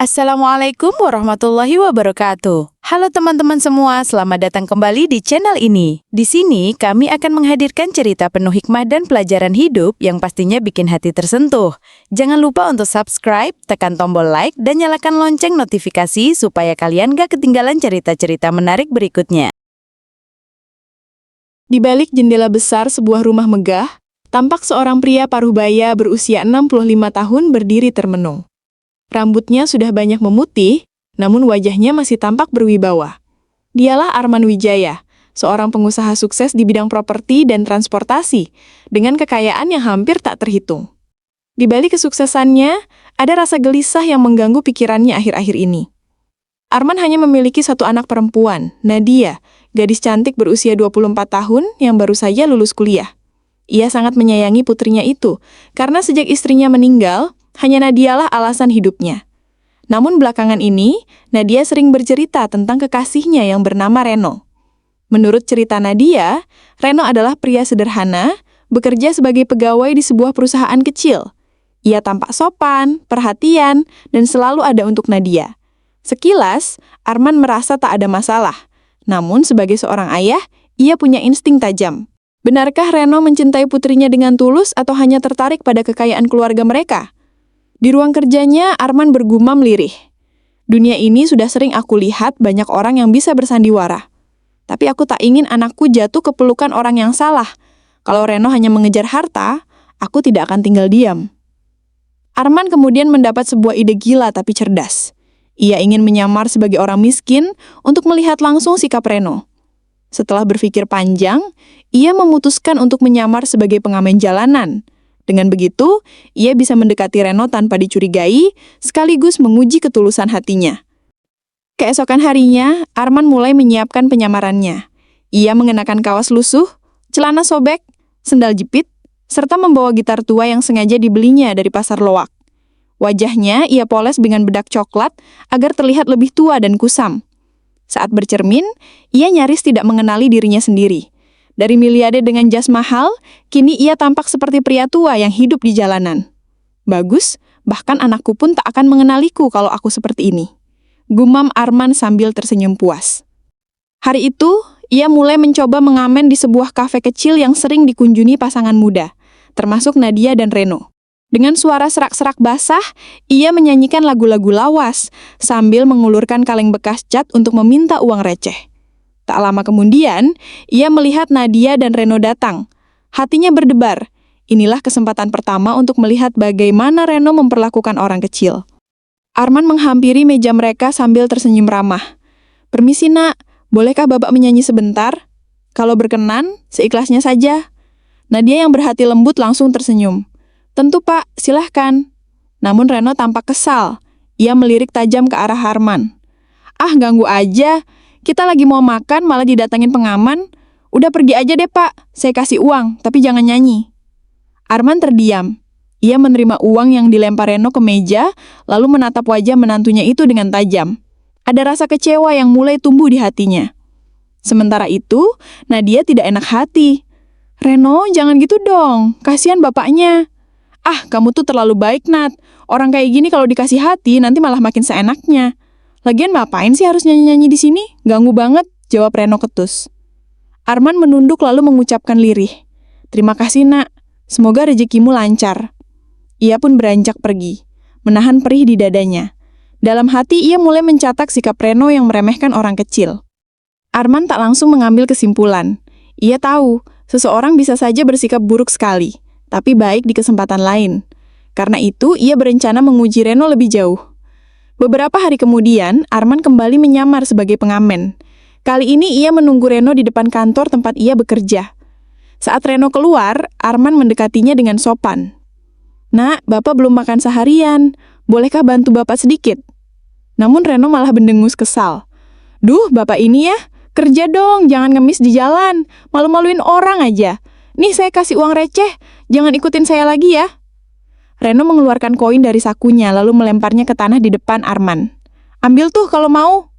Assalamualaikum warahmatullahi wabarakatuh. Halo teman-teman semua, selamat datang kembali di channel ini. Di sini kami akan menghadirkan cerita penuh hikmah dan pelajaran hidup yang pastinya bikin hati tersentuh. Jangan lupa untuk subscribe, tekan tombol like, dan nyalakan lonceng notifikasi supaya kalian gak ketinggalan cerita-cerita menarik berikutnya. Di balik jendela besar sebuah rumah megah, tampak seorang pria paruh-baya berusia 65 tahun berdiri termenung. Rambutnya sudah banyak memutih, namun wajahnya masih tampak berwibawa. Dialah Arman Wijaya, seorang pengusaha sukses di bidang properti dan transportasi, dengan kekayaan yang hampir tak terhitung. Di balik kesuksesannya, ada rasa gelisah yang mengganggu pikirannya akhir-akhir ini. Arman hanya memiliki satu anak perempuan, Nadia, gadis cantik berusia 24 tahun yang baru saja lulus kuliah. Ia sangat menyayangi putrinya itu, karena sejak istrinya meninggal, hanya Nadialah alasan hidupnya. Namun belakangan ini, Nadia sering bercerita tentang kekasihnya yang bernama Reno. Menurut cerita Nadia, Reno adalah pria sederhana, bekerja sebagai pegawai di sebuah perusahaan kecil. Ia tampak sopan, perhatian, dan selalu ada untuk Nadia. Sekilas, Arman merasa tak ada masalah. Namun sebagai seorang ayah, ia punya insting tajam. Benarkah Reno mencintai putrinya dengan tulus atau hanya tertarik pada kekayaan keluarga mereka? Di ruang kerjanya, Arman bergumam lirih. Dunia ini sudah sering aku lihat banyak orang yang bisa bersandiwara. Tapi aku tak ingin anakku jatuh ke pelukan orang yang salah. Kalau Reno hanya mengejar harta, aku tidak akan tinggal diam. Arman kemudian mendapat sebuah ide gila tapi cerdas. Ia ingin menyamar sebagai orang miskin untuk melihat langsung sikap Reno. Setelah berpikir panjang, ia memutuskan untuk menyamar sebagai pengamen jalanan. Dengan begitu, ia bisa mendekati Reno tanpa dicurigai, sekaligus menguji ketulusan hatinya. Keesokan harinya, Arman mulai menyiapkan penyamarannya. Ia mengenakan kaos lusuh, celana sobek, sendal jepit, serta membawa gitar tua yang sengaja dibelinya dari pasar loak. Wajahnya ia poles dengan bedak coklat agar terlihat lebih tua dan kusam. Saat bercermin, ia nyaris tidak mengenali dirinya sendiri. Dari miliarder dengan jas mahal, kini ia tampak seperti pria tua yang hidup di jalanan. Bagus, bahkan anakku pun tak akan mengenaliku kalau aku seperti ini. Gumam Arman sambil tersenyum puas. Hari itu, ia mulai mencoba mengamen di sebuah kafe kecil yang sering dikunjungi pasangan muda, termasuk Nadia dan Reno. Dengan suara serak-serak basah, ia menyanyikan lagu-lagu lawas, sambil mengulurkan kaleng bekas cat untuk meminta uang receh. Tak lama kemudian, ia melihat Nadia dan Reno datang. Hatinya berdebar. Inilah kesempatan pertama untuk melihat bagaimana Reno memperlakukan orang kecil. Arman menghampiri meja mereka sambil tersenyum ramah. "Permisi nak, bolehkah bapak menyanyi sebentar? Kalau berkenan, seikhlasnya saja." Nadia yang berhati lembut langsung tersenyum. "Tentu pak, silahkan." Namun Reno tampak kesal. Ia melirik tajam ke arah Arman. "Ah, ganggu aja. Kita lagi mau makan malah didatangin pengaman. Udah pergi aja deh pak, saya kasih uang, tapi jangan nyanyi." Arman terdiam. Ia menerima uang yang dilempar Reno ke meja, lalu menatap wajah menantunya itu dengan tajam. Ada rasa kecewa yang mulai tumbuh di hatinya. Sementara itu, Nadia tidak enak hati. "Reno, jangan gitu dong, kasihan bapaknya." "Ah, kamu tuh terlalu baik, Nat. Orang kayak gini kalau dikasih hati, nanti malah makin seenaknya. Lagian ngapain sih harus nyanyi-nyanyi di sini? Ganggu banget," jawab Reno ketus. Arman menunduk lalu mengucapkan lirih. "Terima kasih, nak. Semoga rezekimu lancar." Ia pun beranjak pergi, menahan perih di dadanya. Dalam hati ia mulai mencatat sikap Reno yang meremehkan orang kecil. Arman tak langsung mengambil kesimpulan. Ia tahu, seseorang bisa saja bersikap buruk sekali, tapi baik di kesempatan lain. Karena itu, ia berencana menguji Reno lebih jauh. Beberapa hari kemudian, Arman kembali menyamar sebagai pengamen. Kali ini ia menunggu Reno di depan kantor tempat ia bekerja. Saat Reno keluar, Arman mendekatinya dengan sopan. "Nak, bapak belum makan seharian. Bolehkah bantu bapak sedikit?" Namun Reno malah berdengus kesal. "Duh, bapak ini ya, kerja dong, jangan ngemis di jalan. Malu-maluin orang aja. Nih saya kasih uang receh, jangan ikutin saya lagi ya." Reno mengeluarkan koin dari sakunya lalu melemparnya ke tanah di depan Arman. "Ambil tuh kalau mau."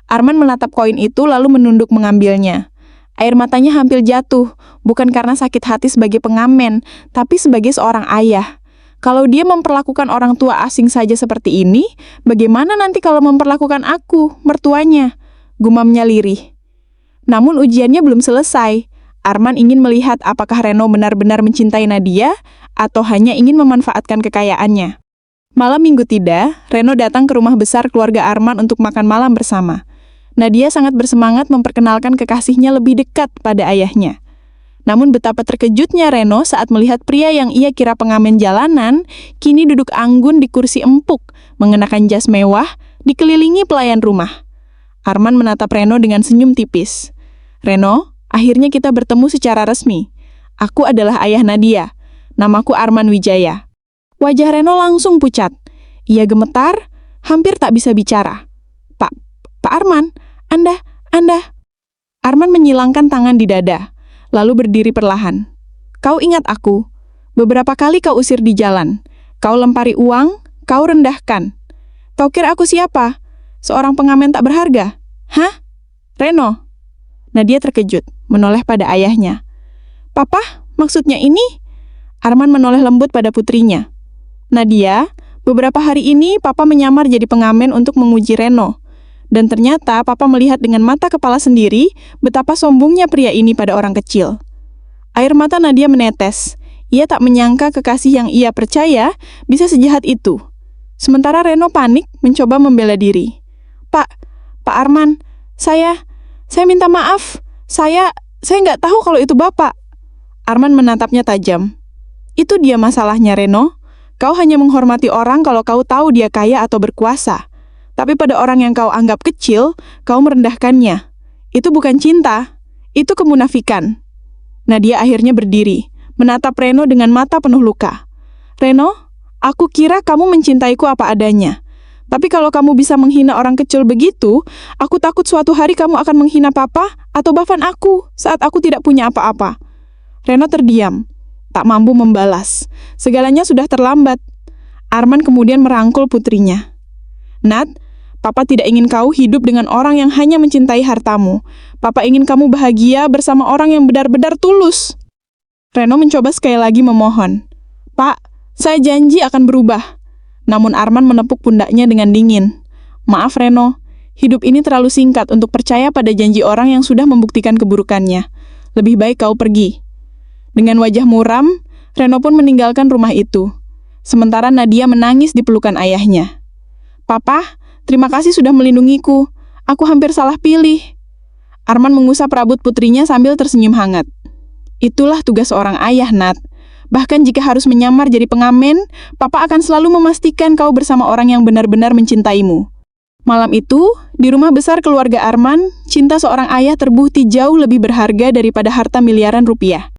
Arman menatap koin itu lalu menunduk mengambilnya. Air matanya hampir jatuh, bukan karena sakit hati sebagai pengamen, tapi sebagai seorang ayah. Kalau dia memperlakukan orang tua asing saja seperti ini, bagaimana nanti kalau memperlakukan aku, mertuanya? Gumamnya lirih. Namun ujiannya belum selesai. Arman ingin melihat apakah Reno benar-benar mencintai Nadia atau hanya ingin memanfaatkan kekayaannya. Malam minggu tiba, Reno datang ke rumah besar keluarga Arman untuk makan malam bersama. Nadia sangat bersemangat memperkenalkan kekasihnya lebih dekat pada ayahnya. Namun betapa terkejutnya Reno saat melihat pria yang ia kira pengamen jalanan, kini duduk anggun di kursi empuk, mengenakan jas mewah, dikelilingi pelayan rumah. Arman menatap Reno dengan senyum tipis. Reno, akhirnya kita bertemu secara resmi. Aku adalah ayah Nadia. Namaku Arman Wijaya. Wajah Reno langsung pucat. Ia gemetar, hampir tak bisa bicara. Pak Arman, Anda. Arman menyilangkan tangan di dada, lalu berdiri perlahan. Kau ingat aku. Beberapa kali kau usir di jalan. Kau lempari uang, kau rendahkan. Kau kira aku siapa? Seorang pengamen tak berharga? Hah? Reno? Nadia terkejut, menoleh pada ayahnya. Papa, maksudnya ini? Arman menoleh lembut pada putrinya. Nadia, beberapa hari ini Papa menyamar jadi pengamen untuk menguji Reno. Dan ternyata Papa melihat dengan mata kepala sendiri betapa sombongnya pria ini pada orang kecil. Air mata Nadia menetes. Ia tak menyangka kekasih yang ia percaya bisa sejahat itu. Sementara Reno panik mencoba membela diri. Pak Arman, saya minta maaf. Saya nggak tahu kalau itu Bapak. Arman menatapnya tajam. Itu dia masalahnya, Reno. Kau hanya menghormati orang kalau kau tahu dia kaya atau berkuasa. Tapi pada orang yang kau anggap kecil, kau merendahkannya. Itu bukan cinta, itu kemunafikan. Nadia akhirnya berdiri, menatap Reno dengan mata penuh luka. Reno, aku kira kamu mencintaiku apa adanya. Tapi kalau kamu bisa menghina orang kecil begitu, aku takut suatu hari kamu akan menghina Papa atau bahkan aku saat aku tidak punya apa-apa. Reno terdiam, tak mampu membalas. Segalanya sudah terlambat. Arman kemudian merangkul putrinya. Nat, Papa tidak ingin kau hidup dengan orang yang hanya mencintai hartamu. Papa ingin kamu bahagia bersama orang yang benar-benar tulus. Reno mencoba sekali lagi memohon. Pak, saya janji akan berubah. Namun Arman menepuk pundaknya dengan dingin. Maaf Reno, hidup ini terlalu singkat untuk percaya pada janji orang yang sudah membuktikan keburukannya. Lebih baik kau pergi. Dengan wajah muram, Reno pun meninggalkan rumah itu. Sementara Nadia menangis di pelukan ayahnya. Papa, terima kasih sudah melindungiku. Aku hampir salah pilih. Arman mengusap rambut putrinya sambil tersenyum hangat. Itulah tugas seorang ayah, Nat. Bahkan jika harus menyamar jadi pengamen, Papa akan selalu memastikan kau bersama orang yang benar-benar mencintaimu. Malam itu, di rumah besar keluarga Arman, cinta seorang ayah terbukti jauh lebih berharga daripada harta miliaran rupiah.